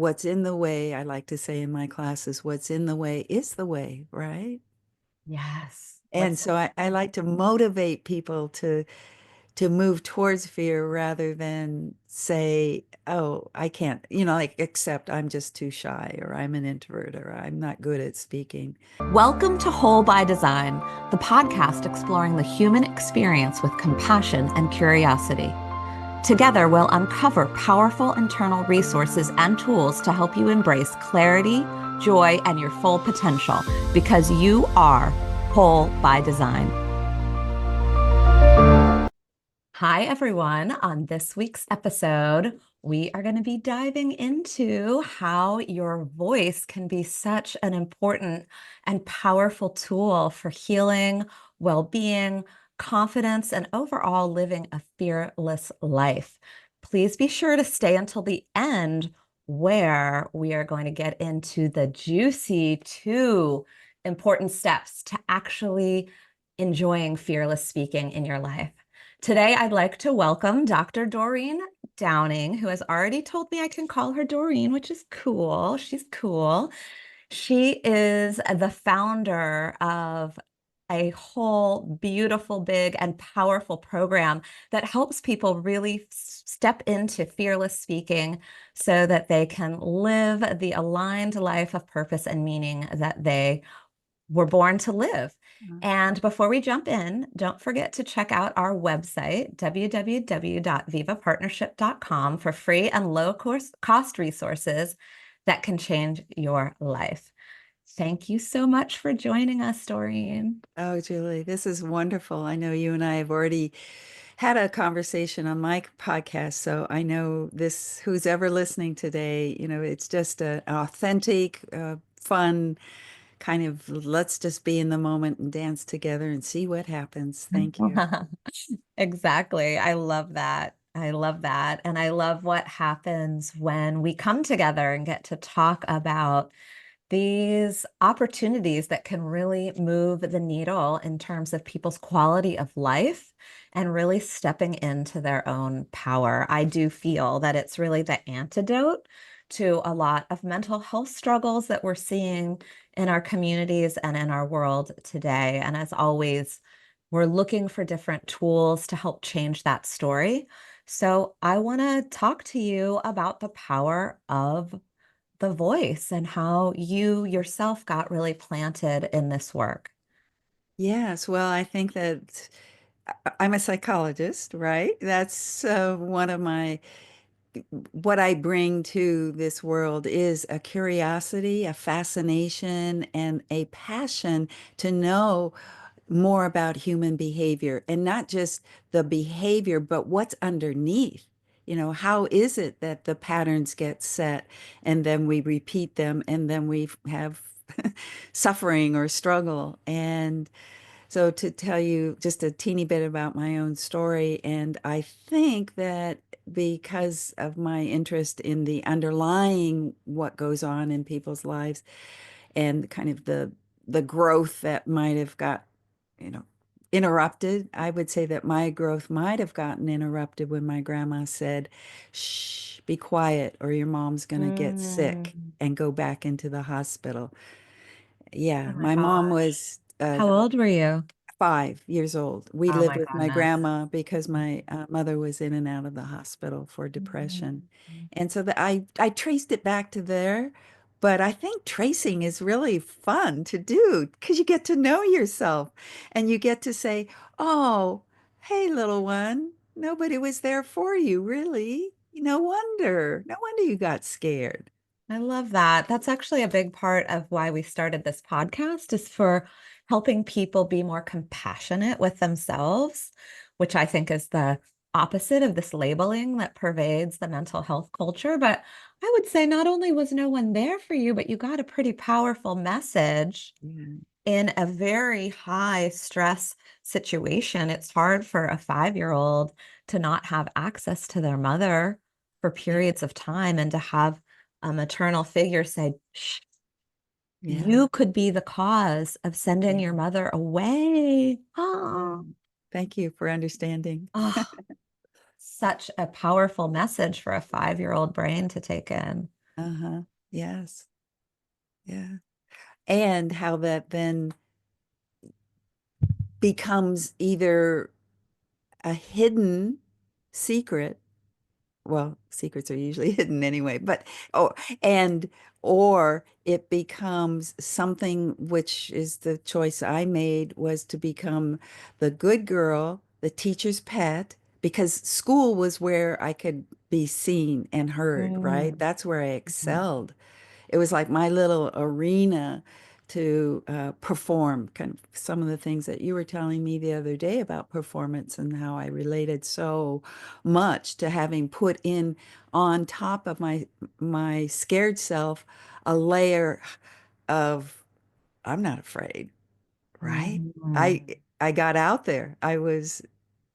what's in the way, I like to say in my classes, what's in the way is the way, right? Yes. And What's so I like to motivate people to move towards fear rather than say, oh, I can't, like accept I'm just too shy or I'm an introvert or I'm not good at speaking. Welcome to Whole by Design, the podcast exploring the human experience with compassion and curiosity. Together, we'll uncover powerful internal resources and tools to help you embrace clarity, joy, and your full potential because you are whole by design. Hi, everyone. On this week's episode, we are going to be diving into how your voice can be such an important and powerful tool for healing, well-being, confidence, and overall living a fearless life. Please be sure to stay until the end, where we are going to get into the juicy 2 important steps to actually enjoying fearless speaking in your life. Today, I'd like to welcome Dr. Doreen Downing, who has already told me I can call her Doreen, which is cool. She's cool. She is the founder of a whole beautiful, big, and powerful program that helps people really step into fearless speaking so that they can live the aligned life of purpose and meaning that they were born to live. And before we jump in, don't forget to check out our website, www.vivapartnership.com, for free and low cost resources that can change your life. Thank you so much for joining us, Doreen. Oh, Julie, this is wonderful. I know you and I have already had a conversation on my podcast, so I know this, who's ever listening today, it's just an authentic, fun kind of let's just be in the moment and dance together and see what happens. Thank you. Exactly. I love that. I love that. And I love what happens when we come together and get to talk about these opportunities that can really move the needle in terms of people's quality of life and really stepping into their own power. I do feel that it's really the antidote to a lot of mental health struggles that we're seeing in our communities and in our world today. And as always, we're looking for different tools to help change that story. So I want to talk to you about the power of the voice and how you yourself got really planted in this work. Yes, well, I think that I'm a psychologist, right? That's one of what I bring to this world is a curiosity, a fascination, and a passion to know more about human behavior, and not just the behavior, but what's underneath. How is it that the patterns get set and then we repeat them and then we have suffering or struggle? And so to tell you just a teeny bit about my own story, and I think that because of my interest in the underlying what goes on in people's lives and kind of the growth that might have got, you know, interrupted, I would say that my growth might have gotten interrupted when my grandma said, "Shh, be quiet, or your mom's gonna get sick Mm. and go back into the hospital." Oh Yeah, my my mom gosh. was How old were you? 5 years old. We Oh lived my with my goodness. grandma because my mother was in and out of the hospital for depression. Mm. And so I traced it back to there. But I think tracing is really fun to do because you get to know yourself and you get to say, oh, hey, little one, nobody was there for you, really. No wonder. No wonder you got scared. I love that. That's actually a big part of why we started this podcast is for helping people be more compassionate with themselves, which I think is the opposite of this labeling that pervades the mental health culture. But I would say not only was no one there for you, but you got a pretty powerful message Yeah. in a very high stress situation. It's hard for a 5-year-old to not have access to their mother for Yeah. periods of time and to have a maternal figure say, Shh, Yeah. you could be the cause of sending Yeah. your mother away. Yeah. Oh, Thank you for understanding. oh, such a powerful message for a 5-year-old brain to take in. Uh-huh. Yes. Yeah. And how that then becomes either a hidden secret. Well, secrets are usually hidden anyway, but oh, and or it becomes something, which is the choice I made, was to become the good girl, the teacher's pet, because school was where I could be seen and heard, right? Mm. That's where I Mhm. excelled. It was like my little arena to perform, kind of some of the things that you were telling me the other day about performance and how I related so much to having put in on top of my scared self a layer of I'm not afraid, right? I Mm. I got out there. I was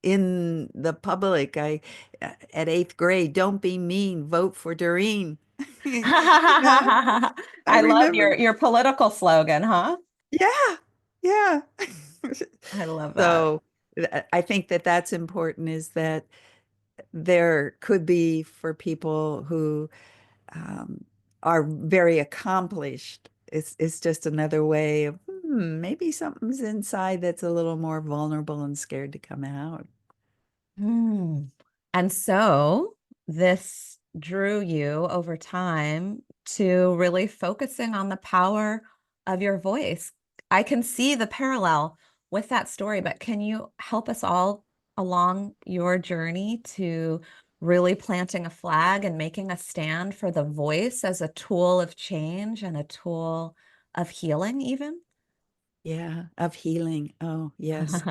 in the public. I at eighth grade, don't be mean, vote for Doreen. You know, I I love remember. your political slogan, huh? Yeah, yeah. I love that. So I think that that's important is that there could be for people who um, are very accomplished. It's just another way of maybe something's inside that's a little more vulnerable and scared to come out. Hmm. And so this drew you over time to really focusing on the power of your voice. I can see the parallel with that story, but can you help us all along your journey to really planting a flag and making a stand for the voice as a tool of change and a tool of healing, even? Yeah, of healing. Oh, yes.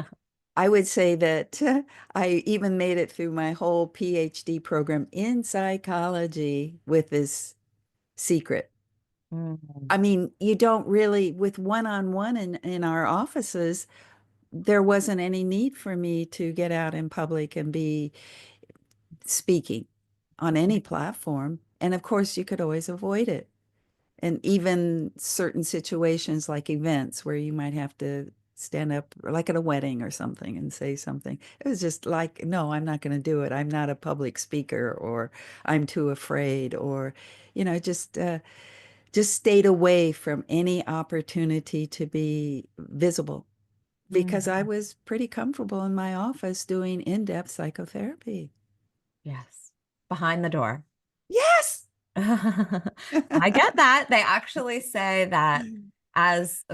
I would say that I even made it through my whole PhD program in psychology with this secret. Mm, I mean, you don't really, with one-on-one in our offices, there wasn't any need for me to get out in public and be speaking on any platform. And of course, you could always avoid it. And even certain situations like events where you might have to stand up, or like at a wedding or something, and say something. It was just like, no, I'm not going to do it. I'm not a public speaker, or I'm too afraid, or, just stayed away from any opportunity to be visible because I mm, was pretty comfortable in my office doing in-depth psychotherapy. yes. Behind the door. Yes. I get that. They actually say that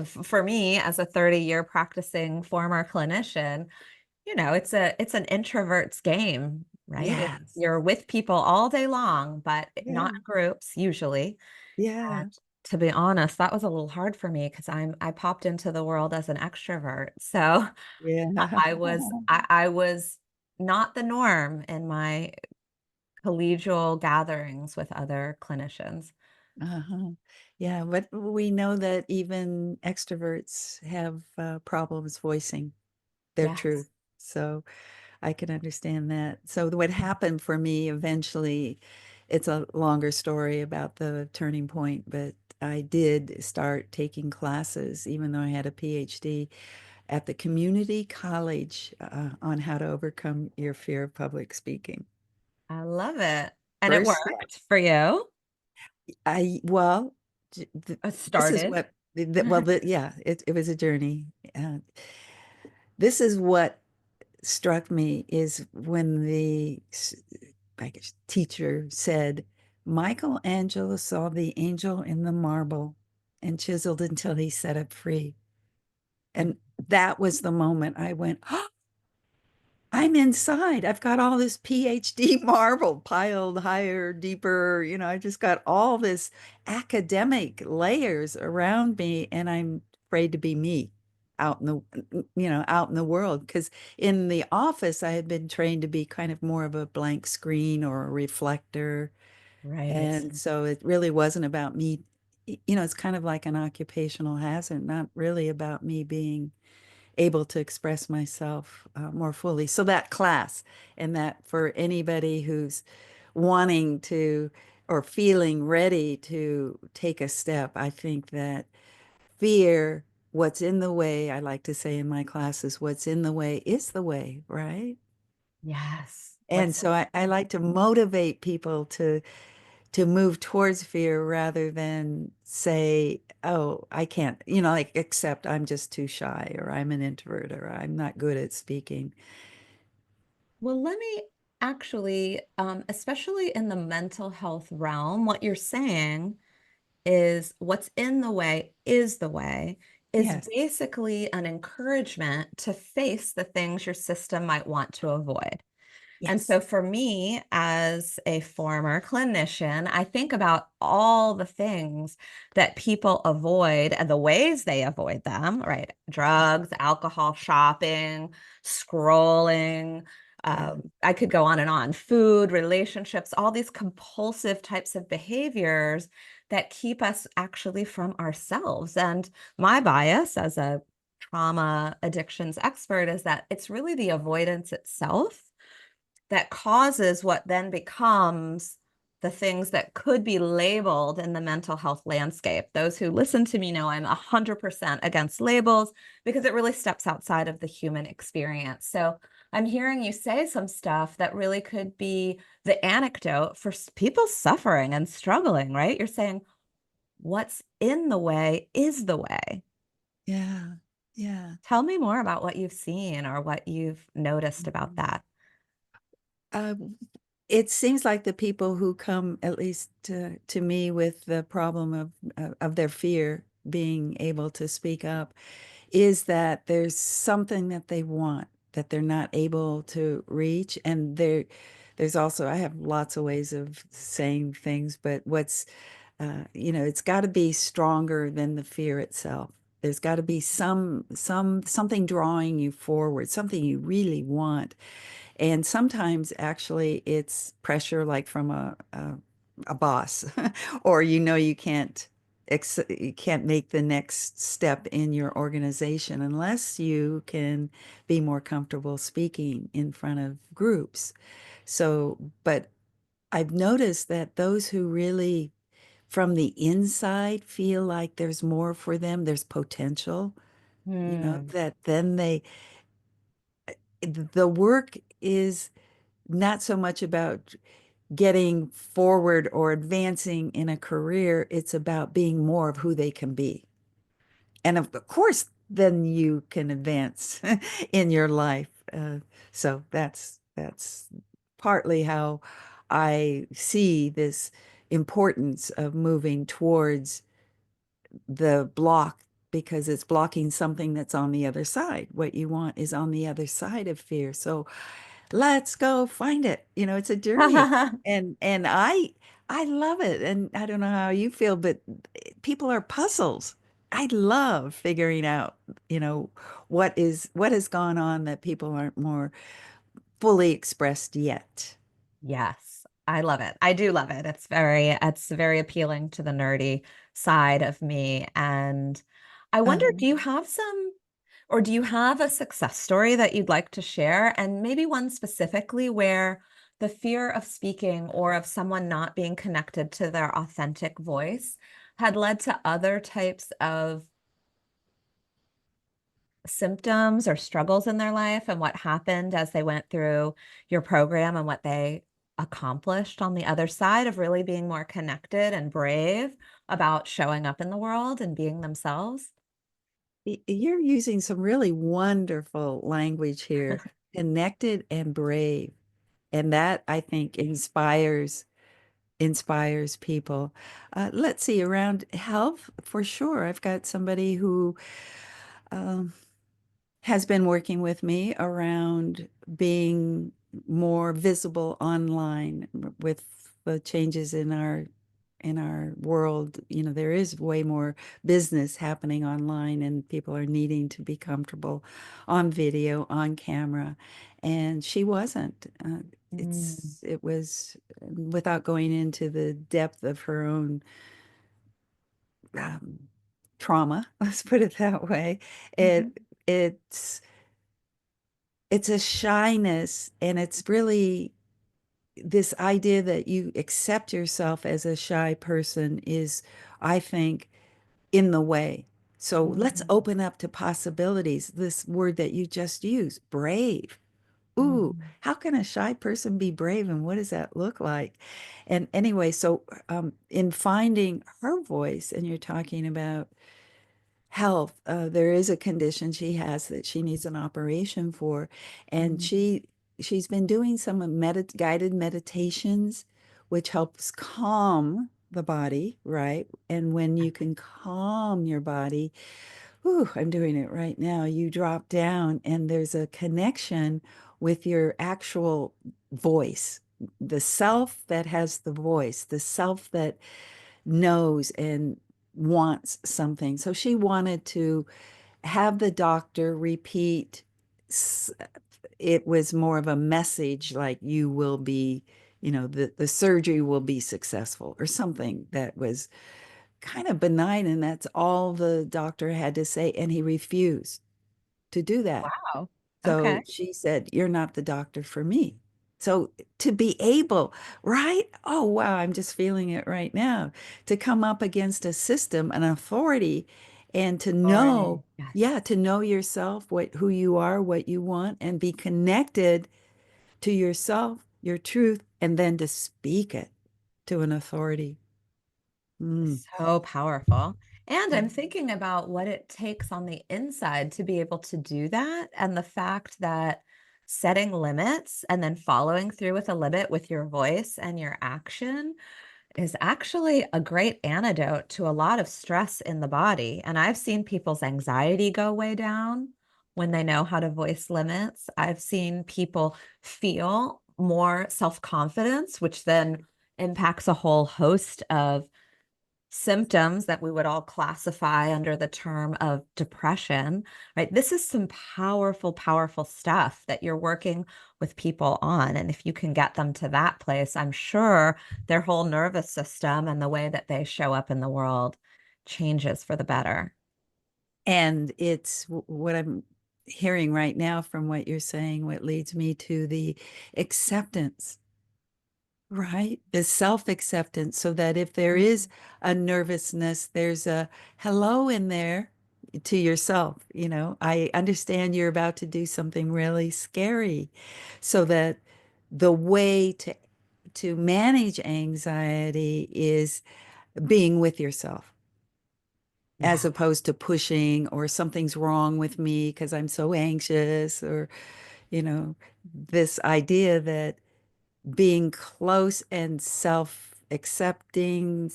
for me as a 30-year practicing former clinician, it's an introvert's game, right? Yes. You're with people all day long, but not Yeah. in groups usually. And Yeah. to be honest, that was a little hard for me because I popped into the world as an extrovert. So Yeah. I was not the norm in my collegial gatherings with other clinicians. Uh-huh. Yeah, but we know that even extroverts have problems voicing their Yes. truth. So I can understand that. So what happened for me eventually, it's a longer story about the turning point, but I did start taking classes, even though I had a PhD at the community college on how to overcome your fear of public speaking. I love it. And it First step. worked for you. Well, It this is started. what, yeah, it was a journey. This is what struck me is when I guess, teacher said, Michelangelo saw the angel in the marble and chiseled until he set it free. And that was the moment I went, oh, I'm inside. I've got all this PhD marble piled higher, deeper. I just got all this academic layers around me, and I'm afraid to be me out in out in the world. Because in the office, I had been trained to be kind of more of a blank screen or a reflector. Right. And so it really wasn't about me. It's kind of like an occupational hazard, not really about me being able to express myself more fully. So that class, and that for anybody who's wanting to or feeling ready to take a step, I think that fear, what's in the way, I like to say in my classes, what's in the way is the way, right? Yes. And so I like to motivate people to move towards fear rather than say, oh, I can't, like accept I'm just too shy or I'm an introvert or I'm not good at speaking. Well, let me actually, especially in the mental health realm, what you're saying is what's in the way is the way, is Yes. basically an encouragement to face the things your system might want to avoid. And Yes. so for me, as a former clinician, I think about all the things that people avoid and the ways they avoid them, right? Drugs, alcohol, shopping, scrolling. Yeah. I could go on, food, relationships, all these compulsive types of behaviors that keep us actually from ourselves. And my bias as a trauma addictions expert is that it's really the avoidance itself that causes what then becomes the things that could be labeled in the mental health landscape. Those who listen to me know I'm 100% against labels because it really steps outside of the human experience. So I'm hearing you say some stuff that really could be the anecdote for people suffering and struggling, right? You're saying what's in the way is the way. Yeah. Yeah. Tell me more about what you've seen or what you've noticed about Mhm. that. Uh, it seems like the people who come, at least to me, with the problem of their fear being able to speak up, is that there's something that they want that they're not able to reach, and there's also I have lots of ways of saying things, but it's got to be stronger than the fear itself. There's got to be something drawing you forward, something you really want. And sometimes actually it's pressure like from a boss or you can't make the next step in your organization unless you can be more comfortable speaking in front of groups. So, but I've noticed that those who really from the inside feel like there's more for them, there's potential, Hmm. that then the work is not so much about getting forward or advancing in a career. It's about being more of who they can be. And of course, then you can advance in your life. So that's partly how I see this importance of moving towards the block because it's blocking something that's on the other side. What you want is on the other side of fear. So let's go find it. It's a journey. And I love it. And I don't know how you feel, but people are puzzles. I love figuring out, what has gone on that people aren't more fully expressed yet. Yes, I love it. I do love it. It's very appealing to the nerdy side of me. And I wonder, Um, do you have a success story that you'd like to share? And maybe one specifically where the fear of speaking or of someone not being connected to their authentic voice had led to other types of symptoms or struggles in their life and what happened as they went through your program and what they accomplished on the other side of really being more connected and brave about showing up in the world and being themselves. you're using some really wonderful language here, connected and brave. And that I think inspires people. Let's see, around health, for sure. I've got somebody who um, has been working with me around being more visible online with the changes in our world. There is way more business happening online, and people are needing to be comfortable on video, on camera. And she wasn't. Mm, It was without going into the depth of her own um, trauma, let's put it that way. mhm, It's it's a shyness, and it's really this idea that you accept yourself as a shy person is, I think, in the way. So let's mhm. open up to possibilities. This word that you just used, brave. ooh, Mhm. how can a shy person be brave and what does that look like? And anyway, so in finding her voice, and you're talking about health, there is a condition she has that she needs an operation for, and Mhm. she's been doing some guided meditations, which helps calm the body, right? And when you can calm your body, whew, I'm doing it right now. You drop down and there's a connection with your actual voice, the self that has the voice, the self that knows and wants something. So she wanted to have the doctor repeat. It was more of a message like you will be, the surgery will be successful or something that was kind of benign, and that's all the doctor had to say, and he refused to do that. Wow. So Okay. she said, "You're not the doctor for me." So to be able, right? Oh, wow, I'm just feeling it right now. To come up against a system, an authority, and to know, Already. Yes. yeah, to know yourself, who you are, what you want, and be connected to yourself, your truth, and then to speak it to an authority. Mm. So powerful. And I'm thinking about what it takes on the inside to be able to do that. And the fact that setting limits and then following through with a limit with your voice and your action is actually a great antidote to a lot of stress in the body. And I've seen people's anxiety go way down when they know how to voice limits. I've seen people feel more self confidence, which then impacts a whole host of symptoms that we would all classify under the term of depression, right? This is some powerful, powerful stuff that you're working with people on. And if you can get them to that place, I'm sure their whole nervous system and the way that they show up in the world changes for the better. And it's what I'm hearing right now from what you're saying, what leads me to the acceptance, right? The self-acceptance, so that if there is Mhm. a nervousness, there's a hello in there to yourself. I understand you're about to do something really scary, so that the way to manage anxiety is being with yourself, as Yeah. opposed to pushing or something's wrong with me because I'm so anxious, or, you know, this idea that being close and self-accepting,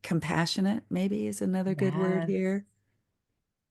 compassionate, maybe is another good word Yes. here.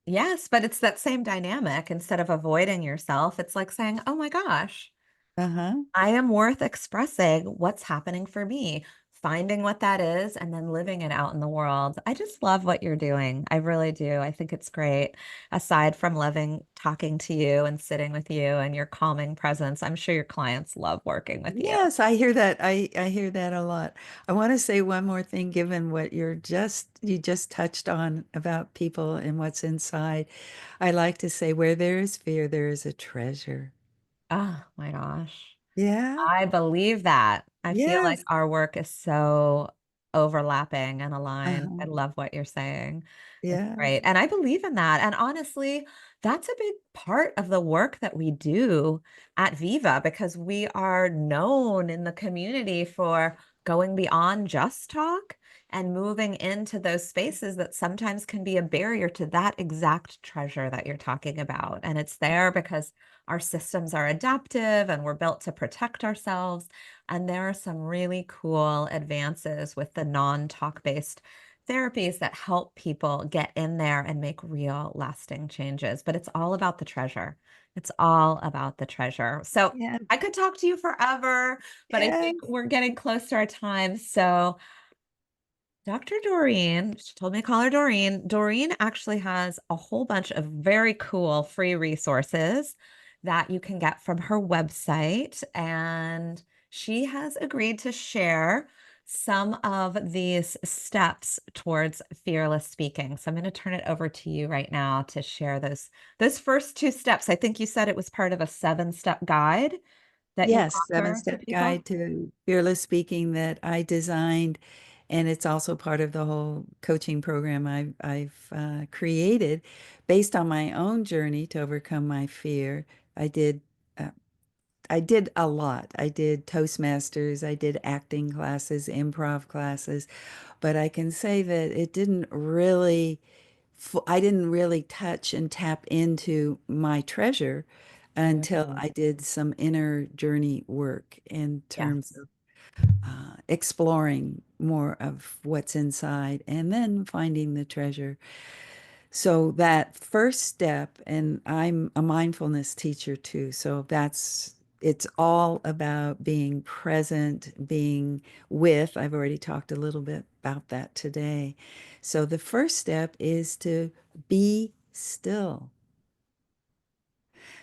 Yes, but it's that same dynamic. Instead of avoiding yourself, it's like saying, oh my gosh, Uh-huh. I am worth expressing what's happening for me, finding what that is, and then living it out in the world. I just love what you're doing. I really do. I think it's great. Aside from loving talking to you and sitting with you and your calming presence, I'm sure your clients love working with you. Yes, I hear that. I hear that a lot. I want to say one more thing, given what you just touched on about people and what's inside. I like to say, where there is fear, there is a treasure. Oh my gosh. Yeah. I believe that. I feel like Yes. our work is so overlapping and aligned. I Uh-huh. love what you're saying. It's Yeah. great. And I believe in that. And honestly, that's a big part of the work that we do at Viva because we are known in the community for going beyond just talk and moving into those spaces that sometimes can be a barrier to that exact treasure that you're talking about. And it's there because our systems are adaptive and we're built to protect ourselves. And there are some really cool advances with the non talk based therapies that help people get in there and make real lasting changes. But it's all about the treasure. It's all about the treasure. So Yeah. I could talk to you forever, but I Yes. think we're getting close to our time. So Dr. Doreen, she told me to call her Doreen. Doreen actually has a whole bunch of very cool free resources that you can get from her website. And she has agreed to share some of these steps towards fearless speaking. So I'm going to turn it over to you right now to share those first two steps. I think you said it was part of a 7-step guide that you Yes, offer to seven-step people. guide to fearless speaking that I designed, and it's also part of the whole coaching program I've created based on my own journey to overcome my fear. I did I did a lot. I did Toastmasters, I did acting classes, improv classes, but I can say that it didn't really, I didn't really touch and tap into my treasure until Mhm. I did some inner journey work in terms Yes. of exploring more of what's inside and then finding the treasure. So that first step, and I'm a mindfulness teacher too, so it's all about being present, being with. I've already talked a little bit about that today. So the first step is to be still.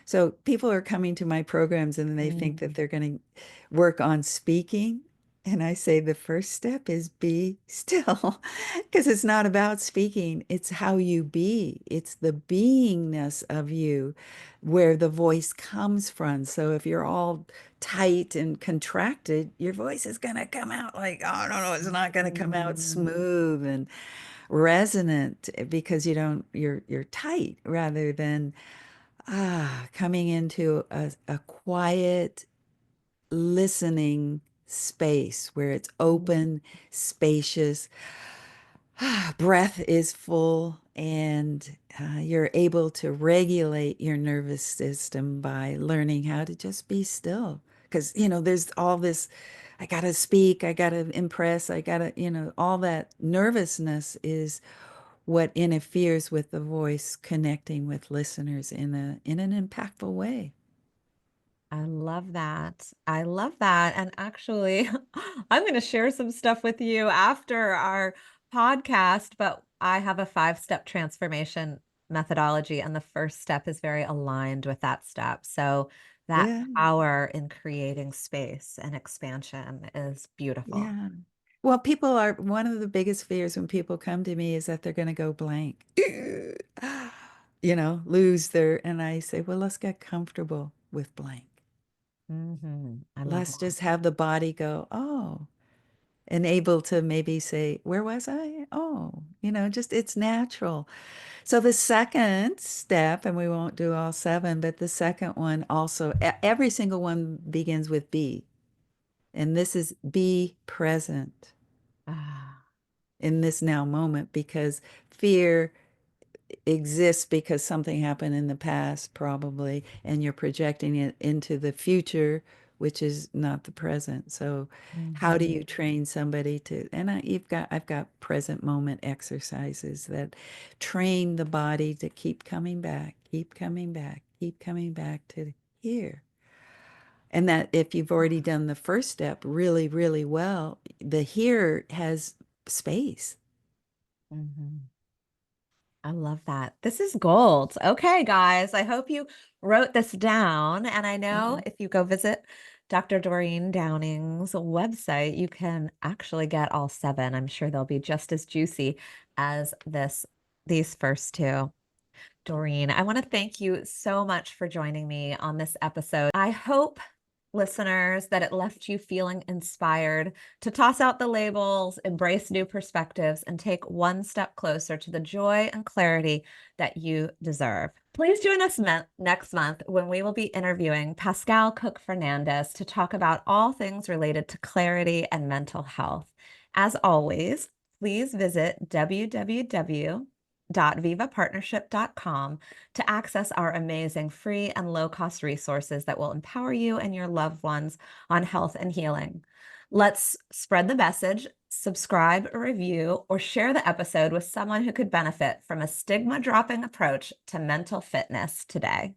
So people are coming to my programs and they think that Mm. they're going to work on speaking. And I say the first step is be still because it's not about speaking. It's how you be. It's the beingness of you where the voice comes from. So if you're all tight and contracted, your voice is going to come out like, oh, no, no, it's not going to come out Mm. smooth and resonant because you're tight rather than coming into a quiet listening space where it's open, spacious, breath is full, and you're able to regulate your nervous system by learning how to just be still. Because, there's all this, I gotta speak, I gotta impress, I gotta, all that nervousness is what interferes with the voice connecting with listeners in an impactful way. I love that. I love that. And actually, I'm going to share some stuff with you after our podcast, but I have a 5-step transformation methodology, and the first step is very aligned with that step. So that Yeah, power in creating space and expansion is beautiful. yeah. Well, people are one of the biggest fears when people come to me is that they're going to go blank. Lose their, and I say, well, let's get comfortable with blank. I love Let's that. just have the body go, oh, and able to maybe say, where was I? Oh, just it's natural. So the second step, and we won't do all seven, but the second one also, every single one begins with be. And this is be present Ah, in this now moment because fear exists because something happened in the past, probably, and you're projecting it into the future, which is not the present. So, how do mhm. you train somebody to, and I've got present moment exercises that train the body to keep coming back, keep coming back, keep coming back to here. And that if you've already done the first step really, really well, the here has space. Mhm. I love that. This is gold. Okay, guys, I hope you wrote this down. And I know Mhm. if you go visit Dr. Doreen Downing's website, you can actually get all seven. I'm sure they'll be just as juicy as these first two. Doreen, I want to thank you so much for joining me on this episode. I hope, listeners, that it left you feeling inspired to toss out the labels, embrace new perspectives, and take one step closer to the joy and clarity that you deserve. Please join us next month when we will be interviewing Pascal Cook Fernandez to talk about all things related to clarity and mental health. As always, please visit www.vivapartnership.com to access our amazing free and low cost resources that will empower you and your loved ones on health and healing. Let's spread the message, subscribe, review, or share the episode with someone who could benefit from a stigma dropping approach to mental fitness today.